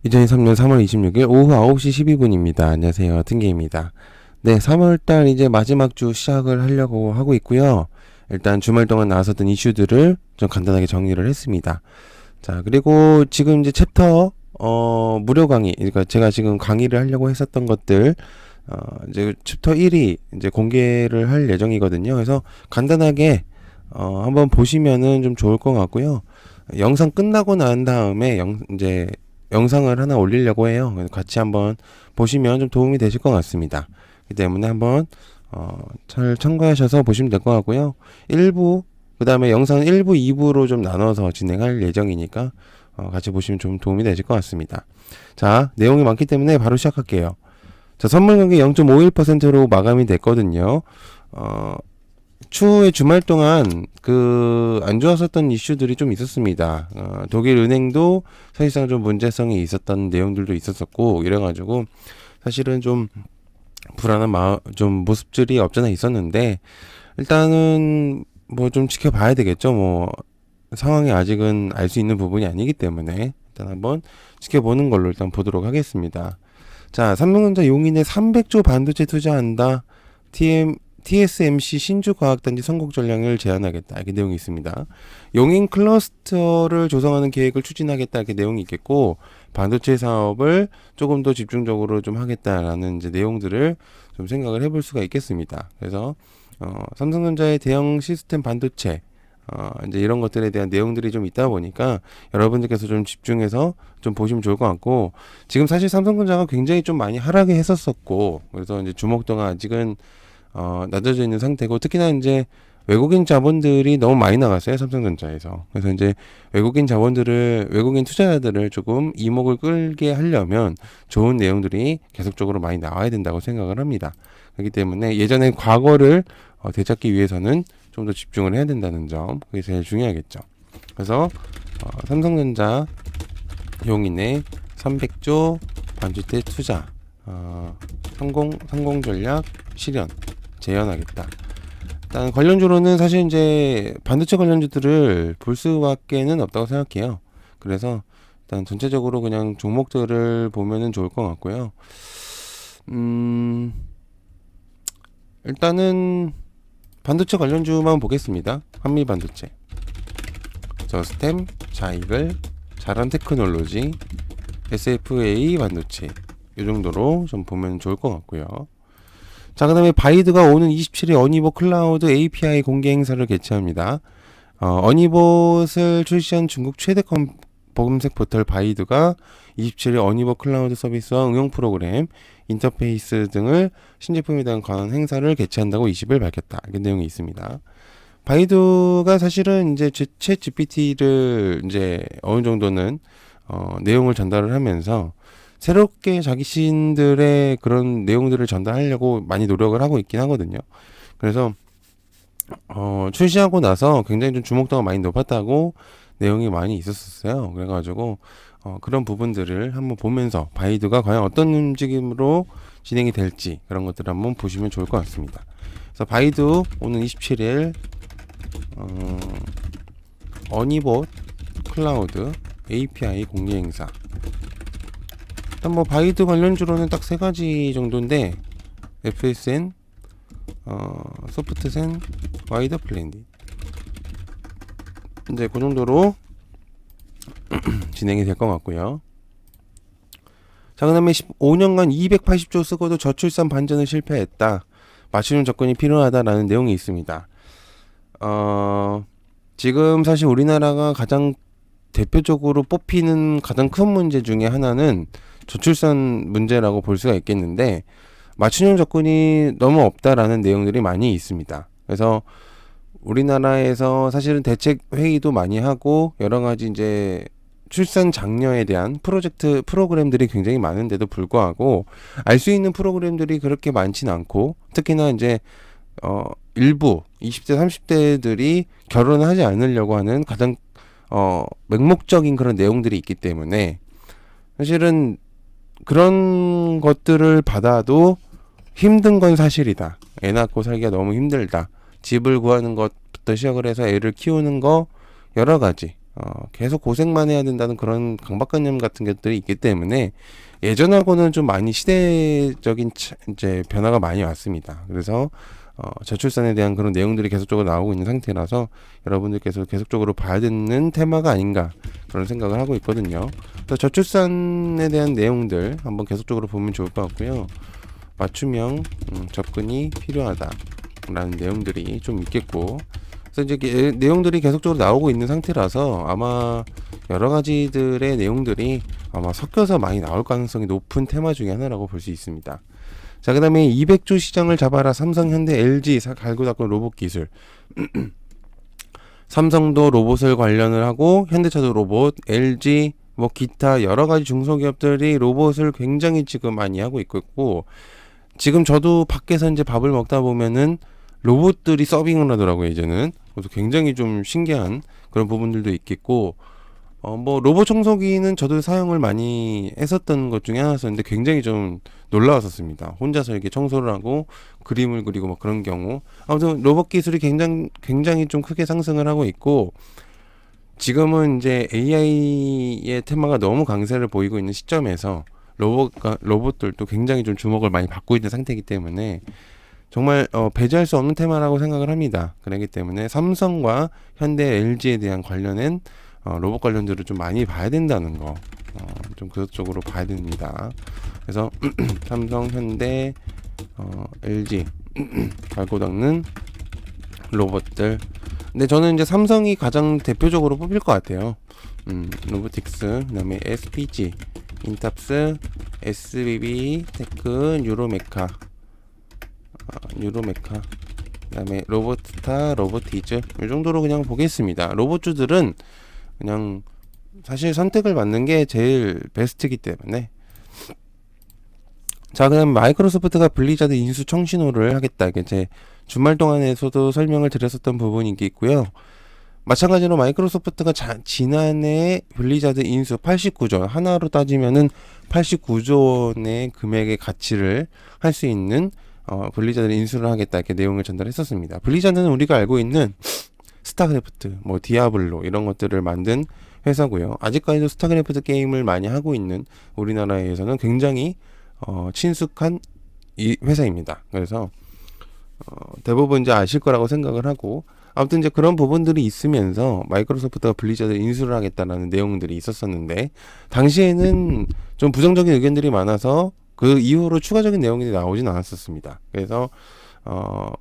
2023년 3월 26일 오후 9시 12분입니다. 안녕하세요. 뜬개입니다. 네, 3월달 이제 마지막 주 시작을 하려고 하고 있고요. 일단 주말 동안 나왔었던 이슈들을 좀 간단하게 정리를 했습니다. 자, 그리고 지금 이제 챕터, 무료 강의, 그러니까 제가 지금 강의를 하려고 했었던 것들, 이제 챕터 1이 이제 공개를 할 예정이거든요. 그래서 간단하게, 한번 보시면은 좀 좋을 것 같고요. 영상 끝나고 난 다음에 이제 영상을 하나 올리려고 해요. 같이 한번 보시면 좀 도움이 되실 것 같습니다. 그렇기 때문에 한번 잘 참고하셔서 보시면 될 것 같고요. 1부, 그 다음에 영상은 1부, 2부로 좀 나눠서 진행할 예정이니까 같이 보시면 좀 도움이 되실 것 같습니다. 자, 내용이 많기 때문에 바로 시작할게요. 자, 선물 관계 0.51%로 마감이 됐거든요. 추후에 주말 동안 안 좋았었던 이슈들이 좀 있었습니다. 독일 은행도 사실상 좀 문제성이 있었던 내용들도 있었었고, 이래가지고 사실은 좀 불안한 좀 모습들이 없잖아 있었는데, 일단은 뭐 좀 지켜봐야 되겠죠. 뭐 상황이 아직은 알 수 있는 부분이 아니기 때문에 일단 한번 지켜보는 걸로 일단 보도록 하겠습니다. 자, 삼성전자 용인에 300조 반도체 투자한다. TSMC 신주과학단지 선곡 전략을 제안하겠다. 이렇게 내용이 있습니다. 용인 클러스터를 조성하는 계획을 추진하겠다. 이렇게 내용이 있겠고, 반도체 사업을 조금 더 집중적으로 좀 하겠다라는 이제 내용들을 좀 생각을 해볼 수가 있겠습니다. 그래서 삼성전자의 대형 시스템 반도체 이제 이런 것들에 대한 내용들이 좀 있다 보니까 여러분들께서 좀 집중해서 좀 보시면 좋을 것 같고, 지금 사실 삼성전자가 굉장히 좀 많이 하락을 했었었고, 그래서 이제 주목도가 아직은 낮아져 있는 상태고, 특히나 이제 외국인 자본들이 너무 많이 나갔어요, 삼성전자에서. 그래서 이제 외국인 투자자들을 조금 이목을 끌게 하려면 좋은 내용들이 계속적으로 많이 나와야 된다고 생각을 합니다. 그렇기 때문에 예전에 과거를 되찾기 위해서는 좀 더 집중을 해야 된다는 점, 그게 제일 중요하겠죠. 그래서 삼성전자 용인의 300조 반도체 투자 성공 전략 실현 재현하겠다. 일단 관련주로는 사실 이제 반도체 관련주들을 볼 수밖에는 없다고 생각해요. 그래서 일단 전체적으로 그냥 종목들을 보면은 좋을 것 같고요. 일단은 반도체 관련주만 보겠습니다. 한미 반도체, 저스템, 자이글, 자란테크놀로지, SFA 반도체, 이 정도로 좀 보면 좋을 것 같고요. 자, 그 다음에 바이두가 오는 27일 어니봇 클라우드 API 공개 행사를 개최합니다. 어니봇을 출시한 중국 최대 검색 포털 바이두가 27일 어니봇 클라우드 서비스와 응용 프로그램, 인터페이스 등을 신제품에 대한 관한 행사를 개최한다고 20일 밝혔다. 이런 내용이 있습니다. 바이두가 사실은 이제 챗 GPT를 이제 어느 정도는 내용을 전달을 하면서 새롭게 자기신들의 그런 내용들을 전달하려고 많이 노력을 하고 있긴 하거든요. 그래서 출시하고 나서 굉장히 좀 주목도가 많이 높았다고 내용이 많이 있었어요. 그래가지고 그런 부분들을 한번 보면서 바이두가 과연 어떤 움직임으로 진행이 될지 그런 것들을 한번 보시면 좋을 것 같습니다. 그래서 바이두 오는 27일 어니봇 클라우드 API 공개 행사. 일단 뭐 바이두 관련주로는 딱 세 가지 정도인데, FSN, 소프트센, 와이더 플랜디. 이제 그 정도로 진행이 될 것 같고요. 자, 그 다음에 5년간 280조 쓰고도 저출산 반전을 실패했다. 맞춤 접근이 필요하다라는 내용이 있습니다. 지금 사실 우리나라가 가장 대표적으로 뽑히는 가장 큰 문제 중에 하나는 저출산 문제라고 볼 수가 있겠는데, 맞춤형 접근이 너무 없다라는 내용들이 많이 있습니다. 그래서 우리나라에서 사실은 대책 회의도 많이 하고 여러 가지 이제 출산 장려에 대한 프로그램들이 굉장히 많은데도 불구하고 알 수 있는 프로그램들이 그렇게 많진 않고, 특히나 이제 일부 20대 30대들이 결혼을 하지 않으려고 하는 가장 맹목적인 그런 내용들이 있기 때문에 사실은 그런 것들을 받아도 힘든 건 사실이다. 애 낳고 살기가 너무 힘들다. 집을 구하는 것부터 시작을 해서 애를 키우는 거 여러 가지 계속 고생만 해야 된다는 그런 강박관념 같은 것들이 있기 때문에 예전하고는 좀 많이 시대적인 이제 변화가 많이 왔습니다. 그래서 저출산에 대한 그런 내용들이 계속적으로 나오고 있는 상태라서 여러분들께서 계속적으로 봐야 되는 테마가 아닌가 그런 생각을 하고 있거든요. 그래서 저출산에 대한 내용들 한번 계속적으로 보면 좋을 것 같고요. 맞춤형 접근이 필요하다라는 내용들이 좀 있겠고, 그래서 이제 내용들이 계속적으로 나오고 있는 상태라서 아마 여러 가지들의 내용들이 아마 섞여서 많이 나올 가능성이 높은 테마 중에 하나라고 볼 수 있습니다. 자, 그 다음에 200조 시장을 잡아라. 삼성, 현대, LG 갈고 닦은 로봇 기술. 삼성도 로봇을 관련을 하고 현대차도 로봇, LG 뭐 기타 여러 가지 중소기업들이 로봇을 굉장히 지금 많이 하고 있고, 지금 저도 밖에서 이제 밥을 먹다 보면은 로봇들이 서빙을 하더라고요, 이제는. 그래서 굉장히 좀 신기한 그런 부분들도 있겠고, 뭐 로봇 청소기는 저도 사용을 많이 했었던 것 중에 하나였는데 굉장히 좀 놀라웠었습니다. 혼자서 이렇게 청소를 하고 그림을 그리고 막 그런 경우. 아무튼 로봇 기술이 굉장히 좀 크게 상승을 하고 있고, 지금은 이제 AI의 테마가 너무 강세를 보이고 있는 시점에서 로봇들도 굉장히 좀 주목을 많이 받고 있는 상태이기 때문에 정말 배제할 수 없는 테마라고 생각을 합니다. 그렇기 때문에 삼성과 현대, LG에 대한 관련된 로봇 관련들을 좀 많이 봐야 된다는 거, 좀 그쪽으로 봐야 됩니다. 그래서 삼성, 현대, LG 갈고 닦는 로봇들. 근데 저는 이제 삼성이 가장 대표적으로 뽑힐 것 같아요. 로보틱스, 그다음에 SPG, 인탑스, SBB, 테크, 유로메카, 그다음에 로보스타, 로보티즈 이 정도로 그냥 보겠습니다. 로봇주들은 그냥 사실 선택을 받는 게 제일 베스트이기 때문에. 자, 그다음 마이크로소프트가 블리자드 인수 청신호를 하겠다. 이게 제 주말 동안에서도 설명을 드렸었던 부분이 있고요. 마찬가지로 마이크로소프트가 지난해 블리자드 인수 89조, 하나로 따지면은 89조 원의 금액의 가치를 할 수 있는 블리자드 인수를 하겠다, 이렇게 내용을 전달했었습니다. 블리자드는 우리가 알고 있는 스타크래프트, 뭐 디아블로 이런 것들을 만든 회사고요. 아직까지도 스타크래프트 게임을 많이 하고 있는 우리나라에서는 굉장히 친숙한 이 회사입니다. 그래서 대부분 이제 아실 거라고 생각을 하고, 아무튼 이제 그런 부분들이 있으면서 마이크로소프트가 블리자드 인수를 하겠다라는 내용들이 있었었는데, 당시에는 좀 부정적인 의견들이 많아서 그 이후로 추가적인 내용이 나오진 않았었습니다. 그래서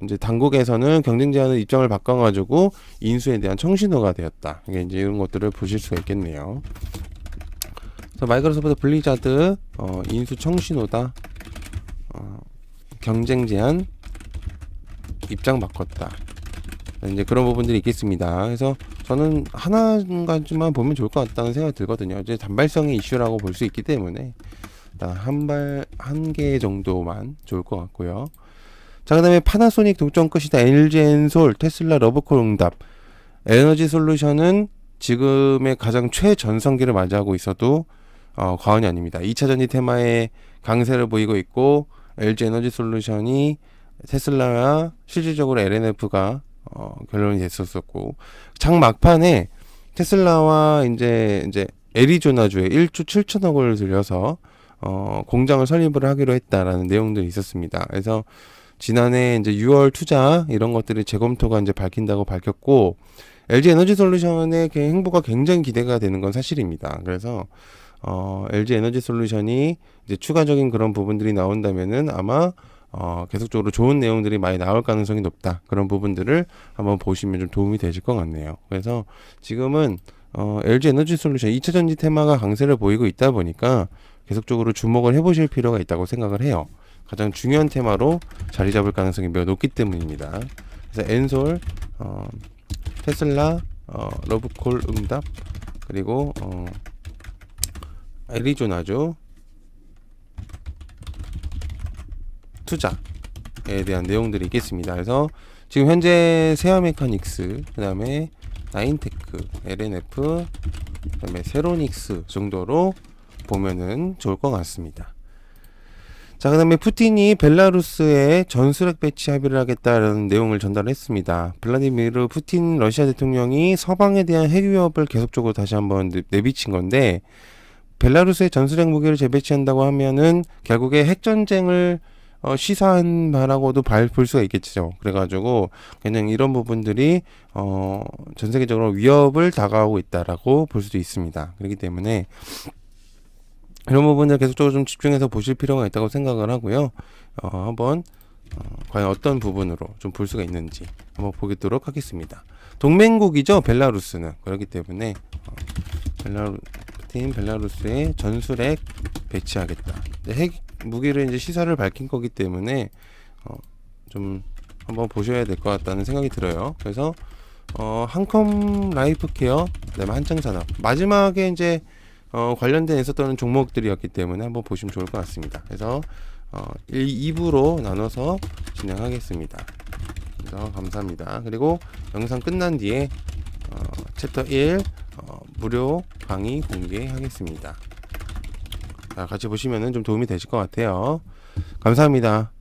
이제 당국에서는 경쟁 제한의 입장을 바꿔가지고 인수에 대한 청신호가 되었다. 이게 이제 이런 것들을 보실 수가 있겠네요. 그래서 마이크로소프트 블리자드 인수 청신호다. 경쟁 제한 입장 바꿨다. 이제 그런 부분들이 있겠습니다. 그래서 저는 한 가지만 보면 좋을 것 같다는 생각이 들거든요. 이제 단발성의 이슈라고 볼 수 있기 때문에 한 개 정도만 좋을 것 같고요. 자, 그 다음에 파나소닉 독점 끝이다. LG 엔솔, 테슬라 러브콜 응답. 에너지 솔루션은 지금의 가장 최전성기를 맞이하고 있어도 과언이 아닙니다. 2차 전지 테마에 강세를 보이고 있고, LG 에너지 솔루션이 테슬라와 실질적으로 LNF가 결론이 됐었었고, 장 막판에 테슬라와 이제 애리조나주에 1조 7천억을 들여서 공장을 설립을 하기로 했다라는 내용들이 있었습니다. 그래서 지난해 이제 6월 투자 이런 것들이 재검토가 이제 밝혔고, LG 에너지 솔루션의 행보가 굉장히 기대가 되는 건 사실입니다. 그래서 LG 에너지 솔루션이 이제 추가적인 그런 부분들이 나온다면은 아마 계속적으로 좋은 내용들이 많이 나올 가능성이 높다. 그런 부분들을 한번 보시면 좀 도움이 되실 것 같네요. 그래서 지금은 LG 에너지 솔루션 2차 전지 테마가 강세를 보이고 있다 보니까 계속적으로 주목을 해보실 필요가 있다고 생각을 해요. 가장 중요한 테마로 자리 잡을 가능성이 매우 높기 때문입니다. 그래서 엔솔, 테슬라, 러브콜 응답, 그리고 애리조나주 투자에 대한 내용들이 있겠습니다. 그래서 지금 현재 세아메카닉스, 그 다음에 나인테크, LNF, 그 다음에 세로닉스 정도로 보면은 좋을 것 같습니다. 자, 그다음에 푸틴이 벨라루스에 전술핵 배치 합의를 하겠다라는 내용을 전달했습니다. 블라디미르 푸틴 러시아 대통령이 서방에 대한 핵 위협을 계속적으로 다시 한번 내비친 건데, 벨라루스에 전술핵 무기를 재배치한다고 하면은 결국에 핵 전쟁을 시사한 바라고도 볼 수가 있겠죠. 그래가지고 그냥 이런 부분들이 전 세계적으로 위협을 다가오고 있다라고 볼 수도 있습니다. 그렇기 때문에 이런 부분들 계속적으로 좀 집중해서 보실 필요가 있다고 생각을 하고요. 한번 과연 어떤 부분으로 좀 볼 수가 있는지 한번 보도록 하겠습니다. 동맹국이죠, 벨라루스는. 그렇기 때문에 벨라루스에 전술핵 배치하겠다. 핵 무기를 이제 시사를 밝힌 거기 때문에 좀 한번 보셔야 될 것 같다는 생각이 들어요. 그래서 한컴 라이프케어, 그다음에 한창산업, 마지막에 이제 관련된 있었던 종목들이었기 때문에 한번 보시면 좋을 것 같습니다. 그래서 2부로 나눠서 진행하겠습니다. 그래서 감사합니다. 그리고 영상 끝난 뒤에 챕터 1 무료 강의 공개하겠습니다. 자, 같이 보시면은 좀 도움이 되실 것 같아요. 감사합니다.